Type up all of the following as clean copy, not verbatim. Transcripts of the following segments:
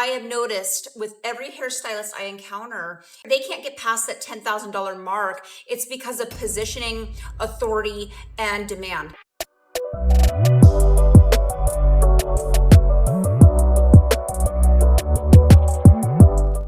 I have noticed with every hairstylist I encounter, they can't get past that $10,000 mark. It's because of positioning, authority, and demand.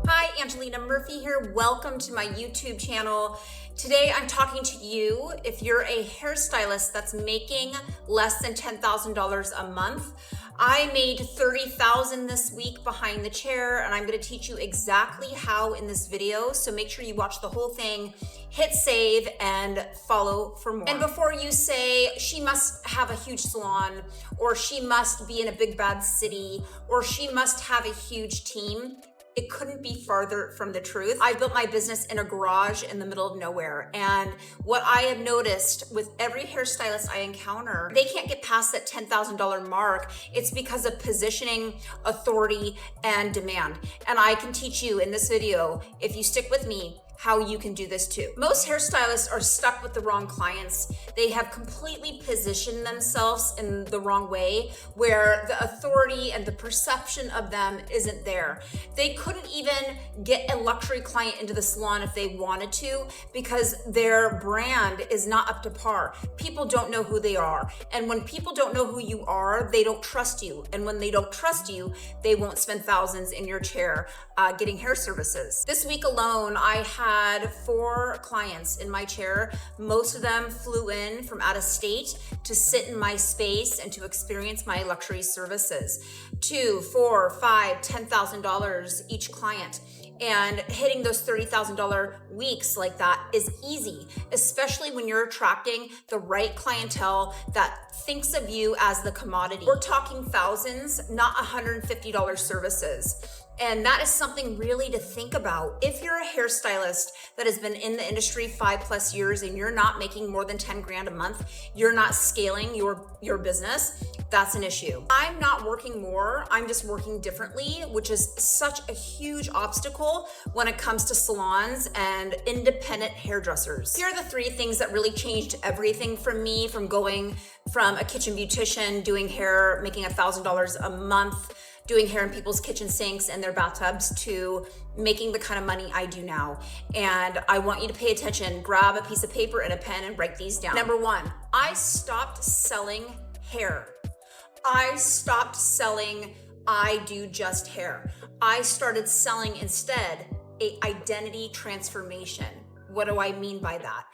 Hi, Angelina Murphy here. Welcome to my YouTube channel. Today I'm talking to you if you're a hairstylist that's making less than $10,000 a month. I made $30,000 this week behind the chair, and I'm going to teach you exactly how in this video. So make sure you watch the whole thing, hit save, and follow for more. And before you say she must have a huge salon, or she must be in a big bad city, or she must have a huge team, it couldn't be farther from the truth. I built my business in a garage in the middle of nowhere. And what I have noticed with every hairstylist I encounter, they can't get past that $10,000 mark. It's because of positioning, authority, and demand. And I can teach you in this video, if you stick with me, how you can do this too. Most hairstylists are stuck with the wrong clients. They have completely positioned themselves in the wrong way, where the authority and the perception of them isn't there. They couldn't even get a luxury client into the salon if they wanted to, because their brand is not up to par. People don't know who they are. And when people don't know who you are, they don't trust you. And when they don't trust you, they won't spend thousands in your chair getting hair services. This week alone, I had 4 clients in my chair. Most of them flew in from out of state to sit in my space and to experience my luxury services. $2, $4, $5, $10,000 each client. And hitting those $30,000 weeks like that is easy, especially when you're attracting the right clientele that thinks of you as the commodity. We're talking thousands, not $150 services. And that is something really to think about. If you're a hairstylist that has been in the industry 5+ years and you're not making more than 10 grand a month, you're not scaling your business, that's an issue. I'm not working more, I'm just working differently, which is such a huge obstacle when it comes to salons and independent hairdressers. Here are the 3 things that really changed everything for me, from going from a kitchen beautician, doing hair, making $1,000 a month, doing hair in people's kitchen sinks and their bathtubs, to making the kind of money I do now. And I want you to pay attention. Grab a piece of paper and a pen and write these down. Number 1, I stopped selling hair. I stopped selling I do just hair. I started selling instead an identity transformation. What do I mean by that?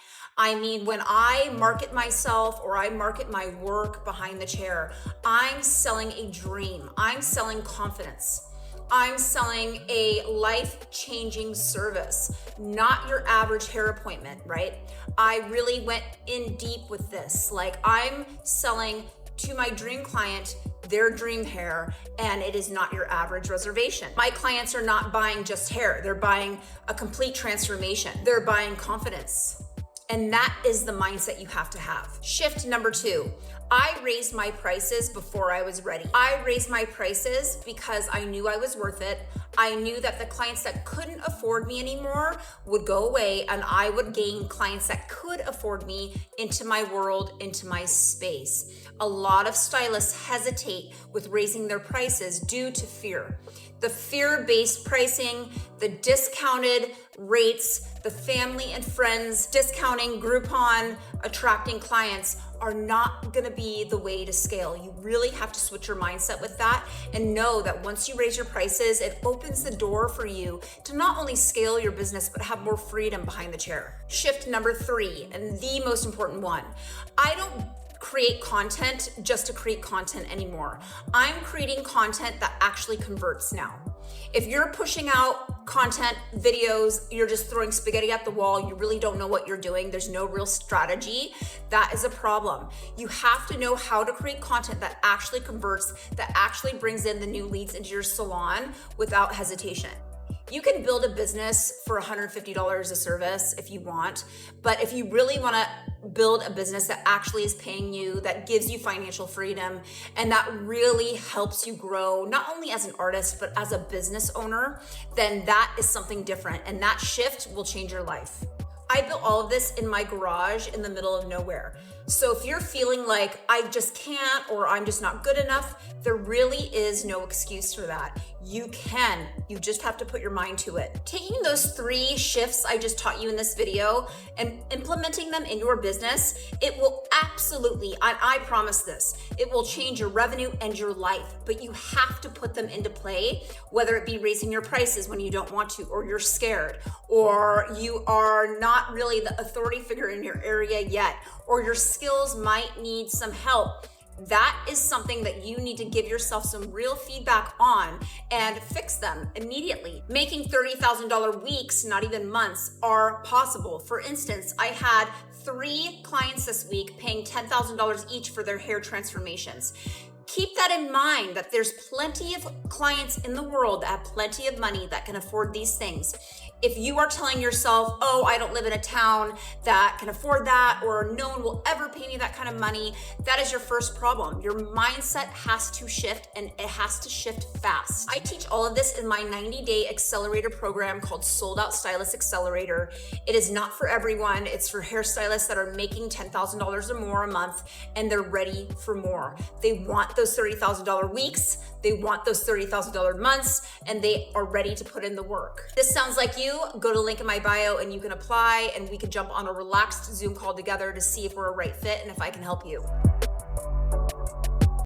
I mean, when I market myself or I market my work behind the chair, I'm selling a dream. I'm selling confidence. I'm selling a life-changing service, not your average hair appointment, right? I really went in deep with this. Like, I'm selling to my dream client their dream hair, and it is not your average reservation. My clients are not buying just hair. They're buying a complete transformation. They're buying confidence. And that is the mindset you have to have. Shift number 2, I raised my prices before I was ready. I raised my prices because I knew I was worth it. I knew that the clients that couldn't afford me anymore would go away, and I would gain clients that could afford me into my world, into my space. A lot of stylists hesitate with raising their prices due to fear. The fear-based pricing, the discounted rates, the family and friends discounting, Groupon, attracting clients are not gonna be the way to scale. You really have to switch your mindset with that and know that once you raise your prices, it opens the door for you to not only scale your business, but have more freedom behind the chair. Shift number 3, and the most important one, I don't create content just to create content anymore. I'm creating content that actually converts now. If you're pushing out content, videos, you're just throwing spaghetti at the wall, you really don't know what you're doing, there's no real strategy, that is a problem. You have to know how to create content that actually converts, that actually brings in the new leads into your salon without hesitation. You can build a business for $150 a service if you want, but if you really want to build a business that actually is paying you, that gives you financial freedom, and that really helps you grow, not only as an artist, but as a business owner, then that is something different, and that shift will change your life. I built all of this in my garage in the middle of nowhere. So if you're feeling like I just can't, or I'm just not good enough, there really is no excuse for that. You can. You just have to put your mind to it. Taking those 3 shifts I just taught you in this video and implementing them in your business, it will absolutely, I promise this, it will change your revenue and your life, but you have to put them into play, whether it be raising your prices when you don't want to, or you're scared, or you are not really the authority figure in your area yet, or your skills might need some help. That is something that you need to give yourself some real feedback on and fix them immediately. Making $30,000 weeks, not even months, are possible. For instance, I had 3 clients this week paying $10,000 each for their hair transformations. Keep that in mind, that there's plenty of clients in the world that have plenty of money that can afford these things. If you are telling yourself, oh, I don't live in a town that can afford that, or no one will ever pay me that kind of money, that is your first problem. Your mindset has to shift, and it has to shift fast. I teach all of this in my 90-day accelerator program called Sold Out Stylist Accelerator. It is not for everyone. It's for hairstylists that are making $10,000 or more a month, and they're ready for more. They want those $30,000 weeks, they want those $30,000 months, and they are ready to put in the work. This sounds like you. Go to the link in my bio and you can apply, and we can jump on a relaxed Zoom call together to see if we're a right fit and if I can help you.